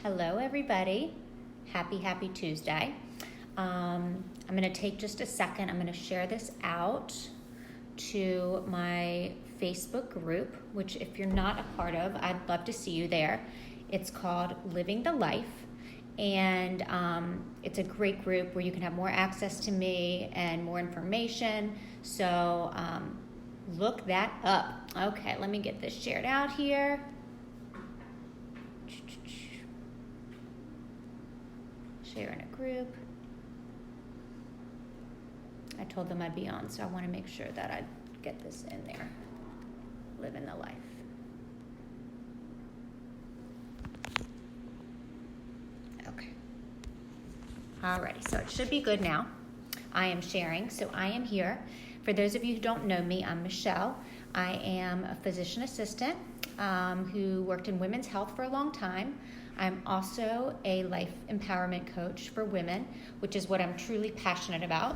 Hello, everybody. Happy Tuesday. I'm going to take just a second. I'm going to share this out to my Facebook group, which if you're not a part of, I'd love to see you there. It's called Living the Life, and it's a great group where you can have more access to me and more information. So look that up. Okay, let me get this shared out here. Share in a group. I told them I'd be on, so I want to make sure that I get this in there. Living the life. Okay. Alrighty, so it should be good now. I am sharing, so I am here. For those of you who don't know me, I'm Michelle. I am a physician assistant who worked in women's health for a long time. I'm also a life empowerment coach for women, which is what I'm truly passionate about.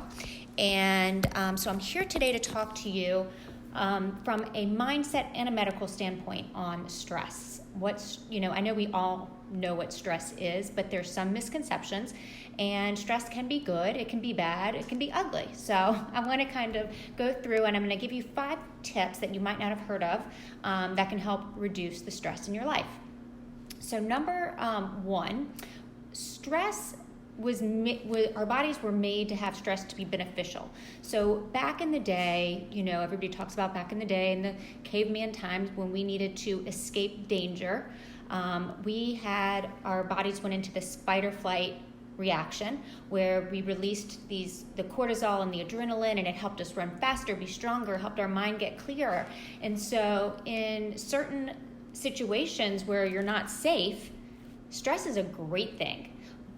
And so I'm here today to talk to you from a mindset and a medical standpoint on stress. I know we all know what stress is, but there's some misconceptions, and stress can be good, it can be bad, it can be ugly. So I want to kind of go through, and I'm going to give you 5 tips that you might not have heard of that can help reduce the stress in your life. So number 1, stress our bodies were made to have stress to be beneficial. So back in the day, everybody talks about back in the day in the caveman times when we needed to escape danger, our bodies went into this fight or flight reaction where we released the cortisol and the adrenaline, and it helped us run faster, be stronger, helped our mind get clearer. And so in certain situations where you're not safe, stress is a great thing.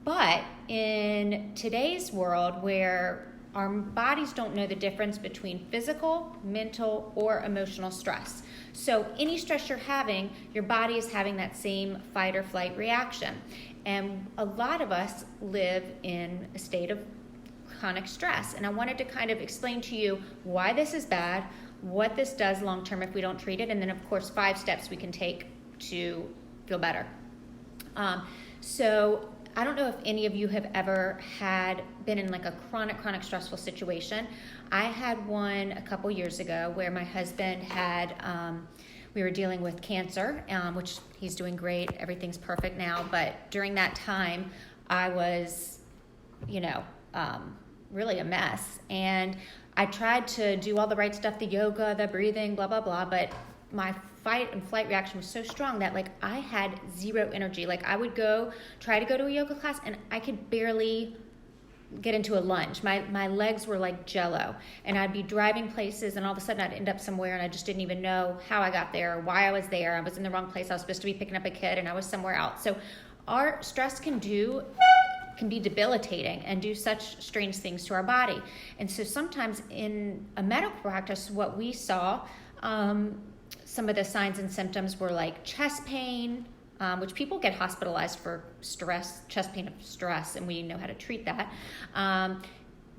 But in today's world where our bodies don't know the difference between physical, mental, or emotional stress. So any stress you're having, your body is having that same fight or flight reaction. And a lot of us live in a state of chronic stress. And I wanted to kind of explain to you why this is bad, what this does long term if we don't treat it, and then of course 5 steps we can take to feel better. So I don't know if any of you have ever been in like a chronic stressful situation. I had one a couple years ago where my husband we were dealing with cancer, which he's doing great. Everything's perfect now. But during that time, I was, really a mess. And I tried to do all the right stuff, the yoga, the breathing, blah, blah, blah. But my fight and flight reaction was so strong that I had zero energy. I would try to go to a yoga class and I could barely get into a lunge. My legs were like jello, and I'd be driving places and all of a sudden I'd end up somewhere and I just didn't even know how I got there or why I was there. I was in the wrong place. I was supposed to be picking up a kid and I was somewhere else. So our stress can be debilitating and do such strange things to our body. And so sometimes in a medical practice, what we saw, some of the signs and symptoms were like chest pain, which people get hospitalized for chest pain of stress, and we know how to treat that.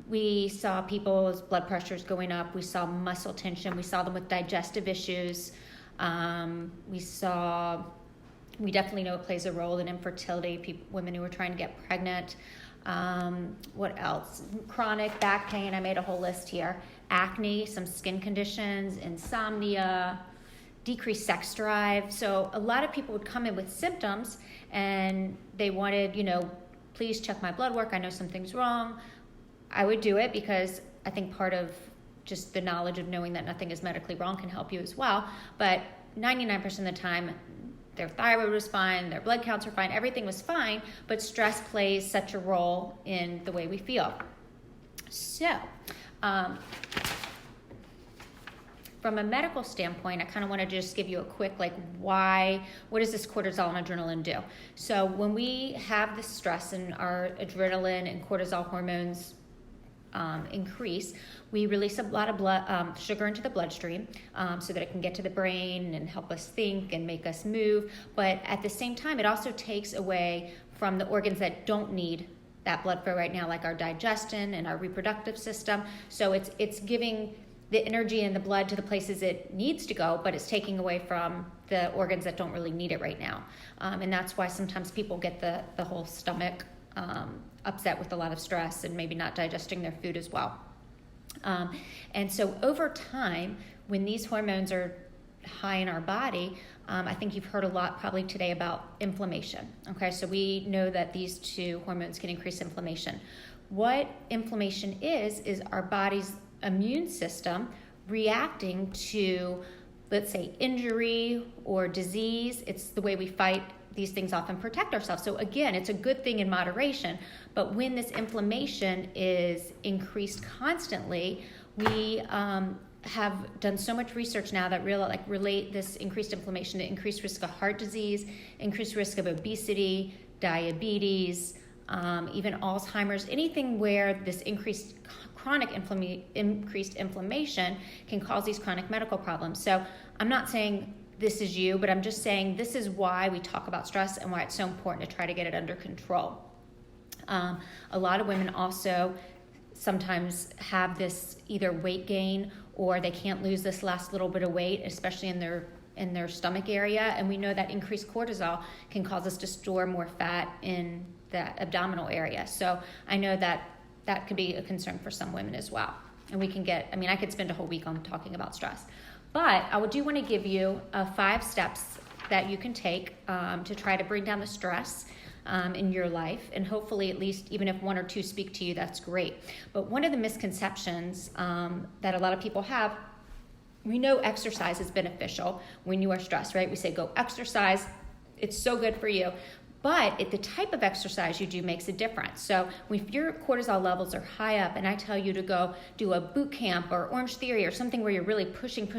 We saw people's blood pressures going up. We saw muscle tension. We saw them with digestive issues. We definitely know it plays a role in infertility, women who are trying to get pregnant. What else? Chronic back pain. I made a whole list here. Acne, some skin conditions, insomnia, decreased sex drive. So a lot of people would come in with symptoms and they wanted, please check my blood work. I know something's wrong. I would do it because I think part of just the knowledge of knowing that nothing is medically wrong can help you as well. But 99% of the time, their thyroid was fine, their blood counts were fine, everything was fine, but stress plays such a role in the way we feel. So, from a medical standpoint, I kind of want to just give you a quick, what does this cortisol and adrenaline do? So when we have this stress and our adrenaline and cortisol hormones increase, we release a lot of sugar into the bloodstream so that it can get to the brain and help us think and make us move. But at the same time, it also takes away from the organs that don't need that blood flow right now, like our digestion and our reproductive system. So it's giving the energy in the blood to the places it needs to go, but it's taking away from the organs that don't really need it right now. And that's why sometimes people get the whole stomach upset with a lot of stress and maybe not digesting their food as well. And so over time, when these hormones are high in our body, I think you've heard a lot probably today about inflammation. Okay, so we know that these two hormones can increase inflammation. What inflammation is our body's immune system reacting to, let's say, injury or disease. It's the way we fight these things off and protect ourselves. So again, it's a good thing in moderation, but when this inflammation is increased constantly, we have done so much research now that relate this increased inflammation to increased risk of heart disease, increased risk of obesity, diabetes, even Alzheimer's, anything where this increased inflammation can cause these chronic medical problems. So I'm not saying this is you, but I'm just saying this is why we talk about stress and why it's so important to try to get it under control. A lot of women also sometimes have this either weight gain or they can't lose this last little bit of weight, especially in their stomach area. And we know that increased cortisol can cause us to store more fat in the abdominal area. So I know that could be a concern for some women as well. And I could spend a whole week on talking about stress. But I do want to give you 5 steps that you can take to try to bring down the stress in your life. And hopefully at least even if 1 or 2 speak to you, that's great. But one of the misconceptions that a lot of people have, we know exercise is beneficial when you are stressed, right? We say go exercise. It's so good for you. But the type of exercise you do makes a difference. So if your cortisol levels are high up and I tell you to go do a boot camp or Orange Theory or something where you're really pushing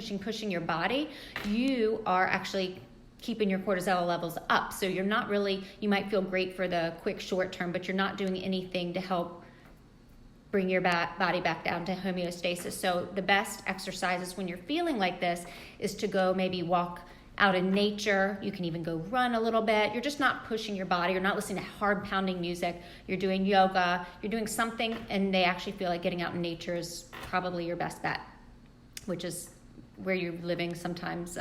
your body, you are actually keeping your cortisol levels up. So you're not really, you might feel great for the quick short term, but you're not doing anything to help bring your body back down to homeostasis. So the best exercises when you're feeling like this is to go maybe walk out in nature. You can even go run a little bit. You're just not pushing your body. You're not listening to hard pounding music. You're doing yoga. You're doing something, and they actually feel like getting out in nature is probably your best bet, which is where you're living sometimes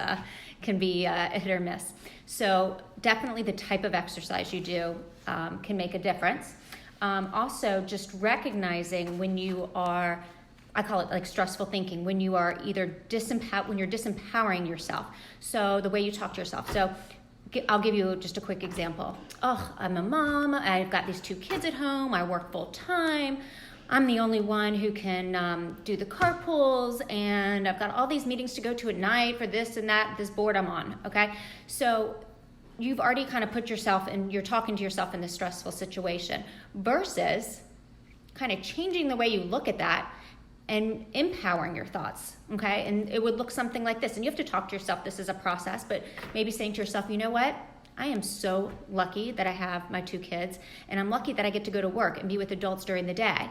can be a hit or miss. So definitely the type of exercise you do can make a difference. Also, just recognizing when you are, I call it like stressful thinking, when you are either when you're disempowering yourself. So the way you talk to yourself. So I'll give you just a quick example. Oh, I'm a mom. I've got these 2 kids at home. I work full time. I'm the only one who can do the carpools, and I've got all these meetings to go to at night for this and that, this board I'm on, okay? So you've already kind of put yourself and you're talking to yourself in this stressful situation versus kind of changing the way you look at that and empowering your thoughts, okay? And it would look something like this. And you have to talk to yourself. This is a process, but maybe saying to yourself, you know what? I am so lucky that I have my 2 kids, and I'm lucky that I get to go to work and be with adults during the day.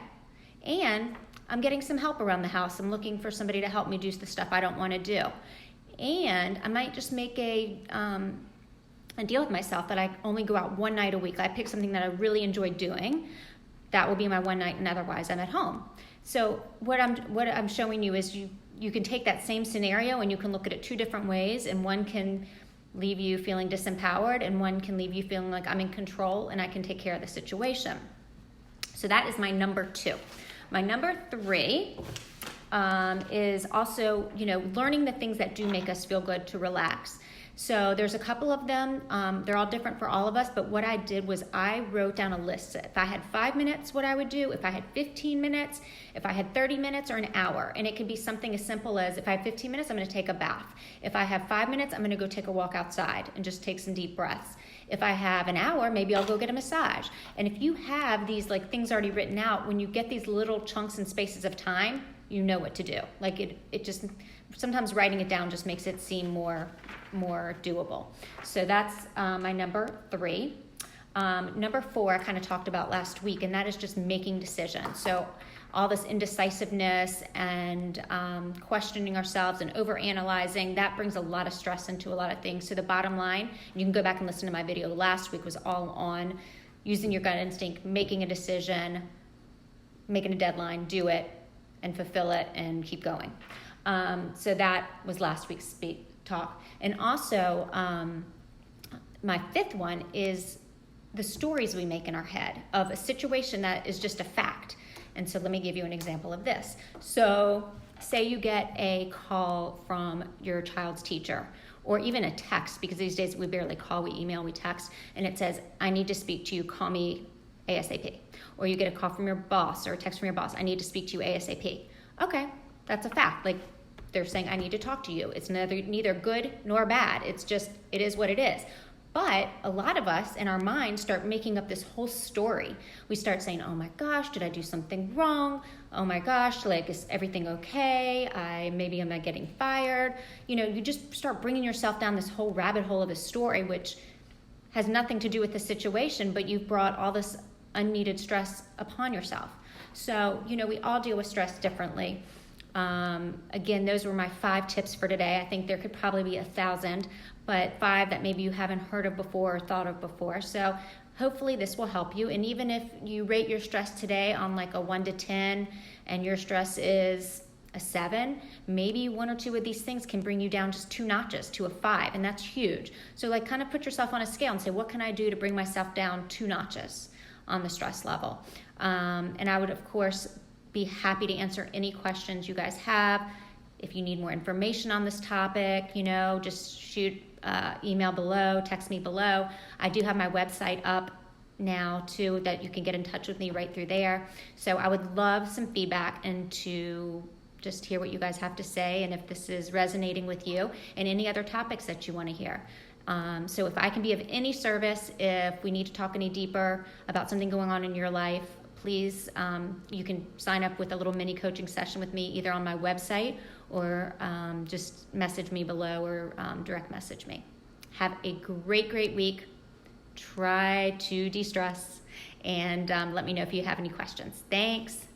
And I'm getting some help around the house. I'm looking for somebody to help me do the stuff I don't want to do. And I might just make a deal with myself that I only go out 1 night a week. I pick something that I really enjoy doing. That will be my 1 night, and otherwise I'm at home. So what I'm showing you is you can take that same scenario and you can look at it 2 different ways, and one can leave you feeling disempowered and one can leave you feeling like I'm in control and I can take care of the situation. So that is my number 2. My number 3 is also, learning the things that do make us feel good to relax. So there's a couple of them. They're all different for all of us, but what I did was I wrote down a list. If I had 5 minutes, what I would do, if I had 15 minutes, if I had 30 minutes or an hour. And it could be something as simple as if I have 15 minutes, I'm going to take a bath. If I have 5 minutes, I'm going to go take a walk outside and just take some deep breaths. If I have an hour, maybe I'll go get a massage. And if you have these things already written out, when you get these little chunks and spaces of time, you know what to do. It just, sometimes writing it down just makes it seem more doable. So that's my number 3. Number 4, I kind of talked about last week, and that is just making decisions. So all this indecisiveness and questioning ourselves and overanalyzing, that brings a lot of stress into a lot of things. So the bottom line, you can go back and listen to my video last week, was all on using your gut instinct, making a decision, making a deadline, do it, and fulfill it and keep going. So that was last week's talk. And also, my fifth one is the stories we make in our head of a situation that is just a fact. And so let me give you an example of this. So say you get a call from your child's teacher, or even a text, because these days we barely call, we email, we text, and it says, I need to speak to you, call me ASAP. Or you get a call from your boss or a text from your boss, I need to speak to you ASAP. Okay, that's a fact. Like, they're saying, I need to talk to you. It's neither good nor bad. It's just, it is what it is. But a lot of us in our minds start making up this whole story. We start saying, oh my gosh, did I do something wrong? Oh my gosh, like, is everything okay? Maybe I'm not getting fired. You just start bringing yourself down this whole rabbit hole of a story, which has nothing to do with the situation, but you've brought all this unneeded stress upon yourself. So, we all deal with stress differently. Again, those were my 5 tips for today. I think there could probably be 1,000, but 5 that maybe you haven't heard of before or thought of before. So hopefully this will help you. And even if you rate your stress today on like a 1 to 10 and your stress is a 7, maybe 1 or 2 of these things can bring you down just 2 notches to a 5, and that's huge. So like kind of put yourself on a scale and say, what can I do to bring myself down 2 notches on the stress level? And I would, of course, be happy to answer any questions you guys have. If you need more information on this topic, just shoot email below, text me below. I do have my website up now too, that you can get in touch with me right through there. So I would love some feedback and to just hear what you guys have to say, and if this is resonating with you, and any other topics that you want to hear. So if I can be of any service, if we need to talk any deeper about something going on in your life, please, you can sign up with a little mini coaching session with me either on my website or just message me below or direct message me. Have a great, great week. Try to de-stress, and let me know if you have any questions. Thanks.